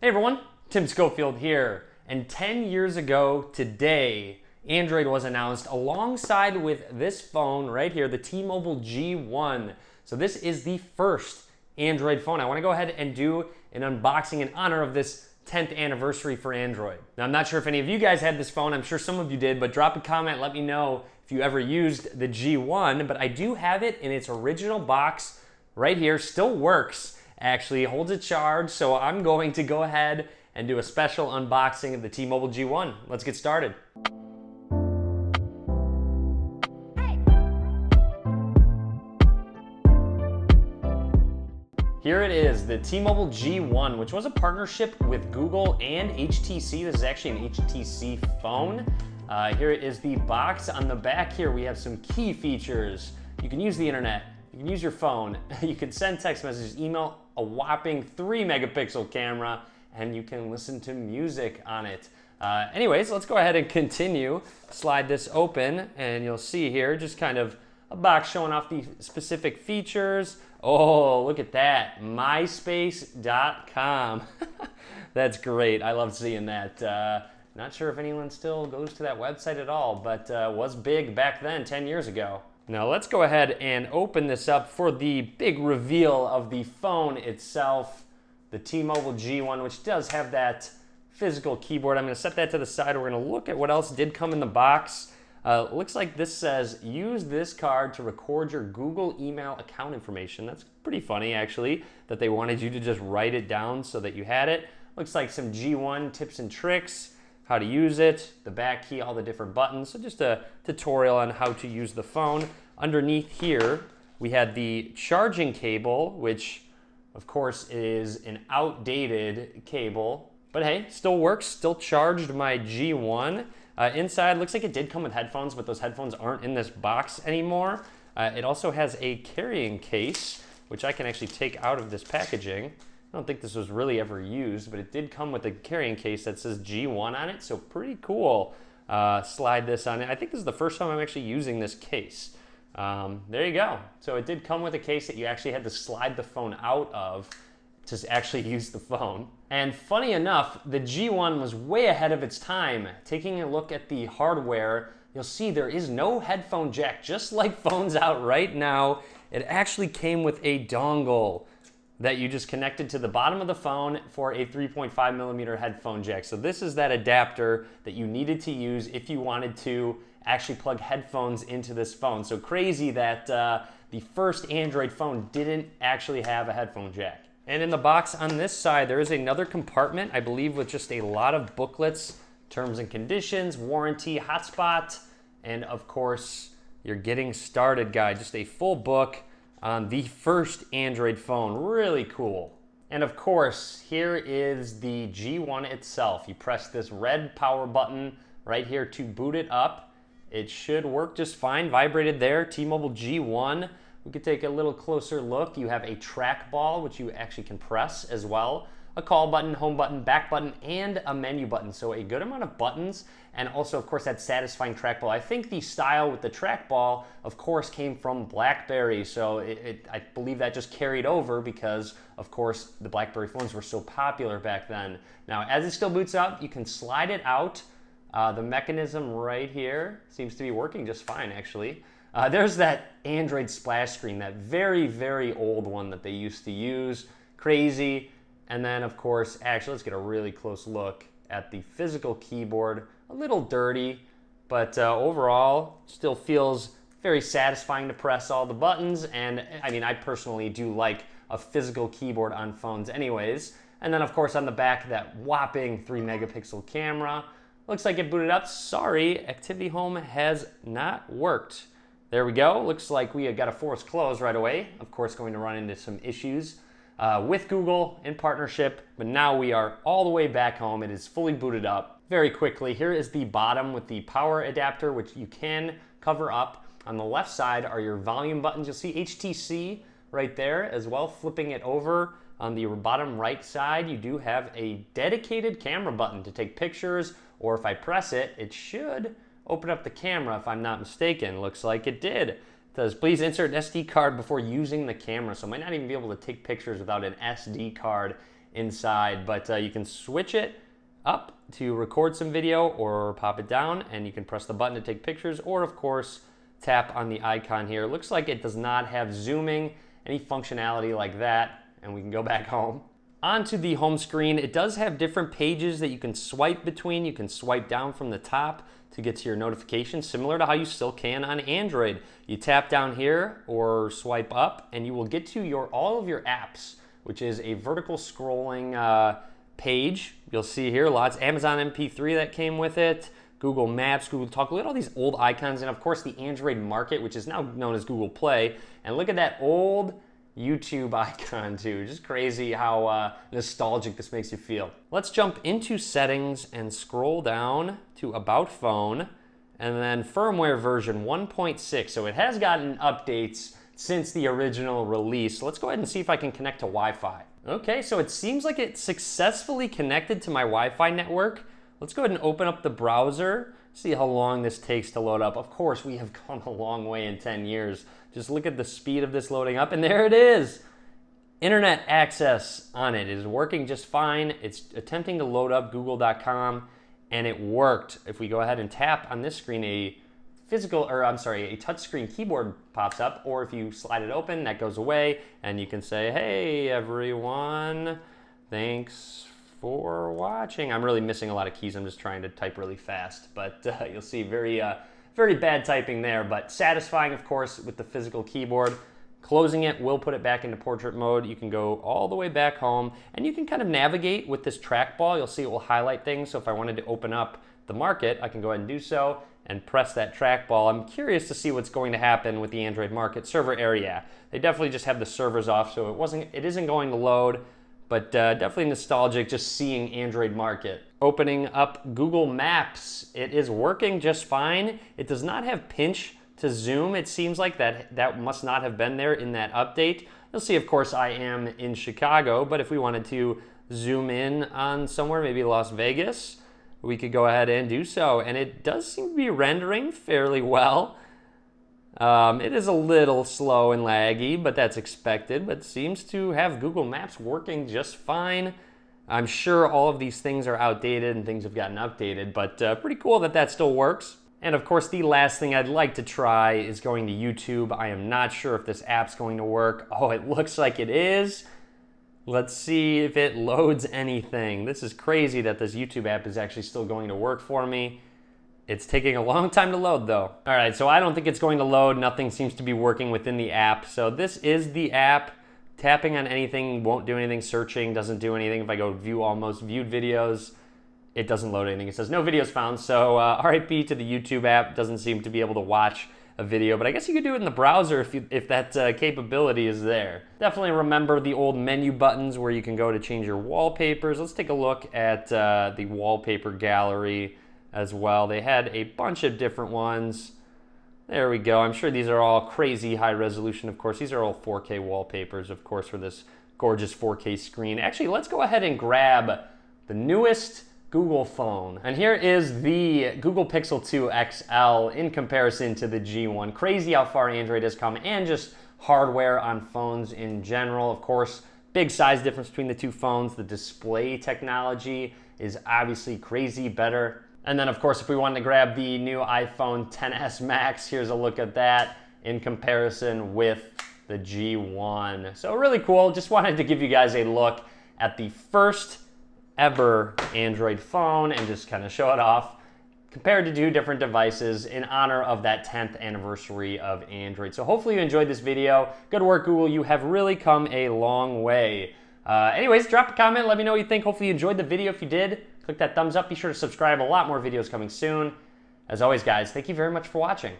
Hey everyone, Tim Schofield here. And 10 years ago today, Android was announced alongside with this phone right here, the T-Mobile G1. So this is the first Android phone. I want to go ahead and do an unboxing in honor of this 10th anniversary for Android. Now I'm not sure if any of you guys had this phone, I'm sure some of you did, but drop a comment, let me know if you ever used the G1, but I do have it in its original box right here, still works. Actually holds a charge, so I'm going to go ahead and do a special unboxing of the T-Mobile G1. Let's get started. Here it is, the T-Mobile G1, which was a partnership with Google and HTC. This is actually an HTC phone. Here is the box. On the back here, we have some key features. You can use the internet. You can use your phone, you can send text messages, email, a whopping 3 megapixel camera, and you can listen to music on it. Anyways, let's go ahead and continue. Slide this open, and you'll see here just kind of a box showing off the specific features. Oh, look at that, myspace.com. That's great, I love seeing that. Not sure if anyone still goes to that website at all, but was big back then, 10 years ago. Now let's go ahead and open this up for the big reveal of the phone itself, the T-Mobile G1, which does have that physical keyboard. I'm going to set that to the side. We're going to look at what else did come in the box. Looks like this says, use this card to record your Google email account information. That's pretty funny, actually, that they wanted you to just write it down so that you had it. Looks like some G1 tips and tricks, how to use it, the back key, all the different buttons. So just a tutorial on how to use the phone. Underneath here, we had the charging cable, which of course is an outdated cable, but hey, still works, still charged my G1. Inside, looks like it did come with headphones, but those headphones aren't in this box anymore. It also has a carrying case, which I can actually take out of this packaging. I don't think this was really ever used, but it did come with a carrying case that says G1 on it, so pretty cool. Slide this on it. I think this is the first time I'm actually using this case. There you go. So it did come with a case that you actually had to slide the phone out of to actually use the phone. And funny enough, the G1 was way ahead of its time. Taking a look at the hardware, you'll see there is no headphone jack, just like phones out right now. It actually came with a dongle that you just connected to the bottom of the phone for a 3.5 millimeter headphone jack. So this is that adapter that you needed to use if you wanted to actually plug headphones into this phone. So crazy that the first Android phone didn't actually have a headphone jack. And in the box on this side, there is another compartment, I believe, with just a lot of booklets, terms and conditions, warranty, hotspot, and of course, your getting started guide, just a full book on the first Android phone. Really cool. And of course, here is the G1 itself. You press this red power button right here to boot it up. It should work just fine. Vibrated there, T-Mobile G1. We could take a little closer look. You have a trackball, which you actually can press as well. A call button, home button, back button, and a menu button. So a good amount of buttons, and also, of course, that satisfying trackball. I think the style with the trackball, of course, came from BlackBerry. So I believe that just carried over because, of course, the BlackBerry phones were so popular back then. Now, as it still boots up, you can slide it out. The mechanism right here seems to be working just fine, actually. There's that Android splash screen, that very, very old one that they used to use. Crazy. And then, of course, actually, let's get a really close look at the physical keyboard. A little dirty, but overall, still feels very satisfying to press all the buttons. And I mean, I personally do like a physical keyboard on phones anyways. And then, of course, on the back, that whopping 3 megapixel camera. Looks like it booted up. Sorry, Activity Home has not worked. There we go. Looks like we got to force close right away. Of course, going to run into some issues with Google in partnership, but now we are all the way back home. It is fully booted up very quickly. Here is the bottom with the power adapter, which you can cover up. On the left side are your volume buttons. You'll see HTC right there as well. Flipping it over on the bottom right side, you do have a dedicated camera button to take pictures, or if I press it, it should open up the camera if I'm not mistaken. Looks like it did. It says, please insert an SD card before using the camera. So I might not even be able to take pictures without an SD card inside, but you can switch it up to record some video or pop it down, and you can press the button to take pictures, or of course tap on the icon here. It looks like it does not have zooming, any functionality like that, and we can go back home. Onto the home screen, it does have different pages that you can swipe between. You can swipe down from the top to get to your notifications, similar to how you still can on Android. You tap down here or swipe up, and you will get to all of your apps, which is a vertical scrolling page. You'll see here lots, Amazon MP3 that came with it, Google Maps, Google Talk. Look at all these old icons, and of course the Android Market, which is now known as Google Play. And look at that old YouTube icon too. Just crazy how nostalgic this makes you feel. Let's jump into settings and scroll down to About Phone, and then firmware version 1.6. So it has gotten updates since the original release. Let's go ahead and see if I can connect to Wi-Fi. Okay, so it seems like it's successfully connected to my Wi-Fi network. Let's go ahead and open up the browser, see how long this takes to load up. Of course, we have come a long way in 10 years. Just look at the speed of this loading up, and there it is. Internet access on it is working just fine. It's attempting to load up google.com, and it worked. If we go ahead and tap on this screen, a touchscreen keyboard pops up, or if you slide it open, that goes away, and you can say, hey everyone, thanks for watching. I'm really missing a lot of keys. I'm just trying to type really fast, but you'll see very bad typing there, but satisfying, of course, with the physical keyboard. Closing it will put it back into portrait mode. You can go all the way back home, and you can kind of navigate with this trackball. You'll see it will highlight things, so if I wanted to open up the market, I can go ahead and do so and press that trackball. I'm curious to see what's going to happen with the Android Market server area. They definitely just have the servers off, so it isn't going to load, but definitely nostalgic just seeing Android Market. Opening up Google Maps, it is working just fine. It does not have pinch to zoom. It seems like that must not have been there in that update. You'll see, of course, I am in Chicago, but if we wanted to zoom in on somewhere, maybe Las Vegas, we could go ahead and do so, and it does seem to be rendering fairly well. It is a little slow and laggy, but that's expected, but seems to have Google Maps working just fine. I'm sure all of these things are outdated and things have gotten updated, but pretty cool that still works. And of course, the last thing I'd like to try is going to YouTube. I am not sure if this app's going to work. Oh, it looks like it is. Let's see if it loads anything. This is crazy that this YouTube app is actually still going to work for me. It's taking a long time to load though. All right, so I don't think it's going to load. Nothing seems to be working within the app. So this is the app. Tapping on anything won't do anything. Searching doesn't do anything. If I go view all most viewed videos, it doesn't load anything. It says no videos found. So RIP to the YouTube app. Doesn't seem to be able to watch a video, but I guess you could do it in the browser if that capability is there. Definitely remember the old menu buttons where you can go to change your wallpapers. Let's take a look at the wallpaper gallery as well. They had a bunch of different ones. There we go. I'm sure these are all crazy high resolution. Of course, these are all 4K wallpapers, of course, for this gorgeous 4K screen. Actually, let's go ahead and grab the newest Google phone. And here is the Google Pixel 2 XL in comparison to the G1. Crazy how far Android has come, and just hardware on phones in general. Of course, big size difference between the two phones. The display technology is obviously crazy better. And then of course, if we wanted to grab the new iPhone XS Max, here's a look at that in comparison with the G1. So really cool. Just wanted to give you guys a look at the first ever Android phone and just kind of show it off compared to two different devices in honor of that 10th anniversary of Android. So hopefully you enjoyed this video. Good work, Google. You have really come a long way. Anyways, drop a comment. Let me know what you think. Hopefully you enjoyed the video. If you did, click that thumbs up. Be sure to subscribe. A lot more videos coming soon. As always, guys, thank you very much for watching.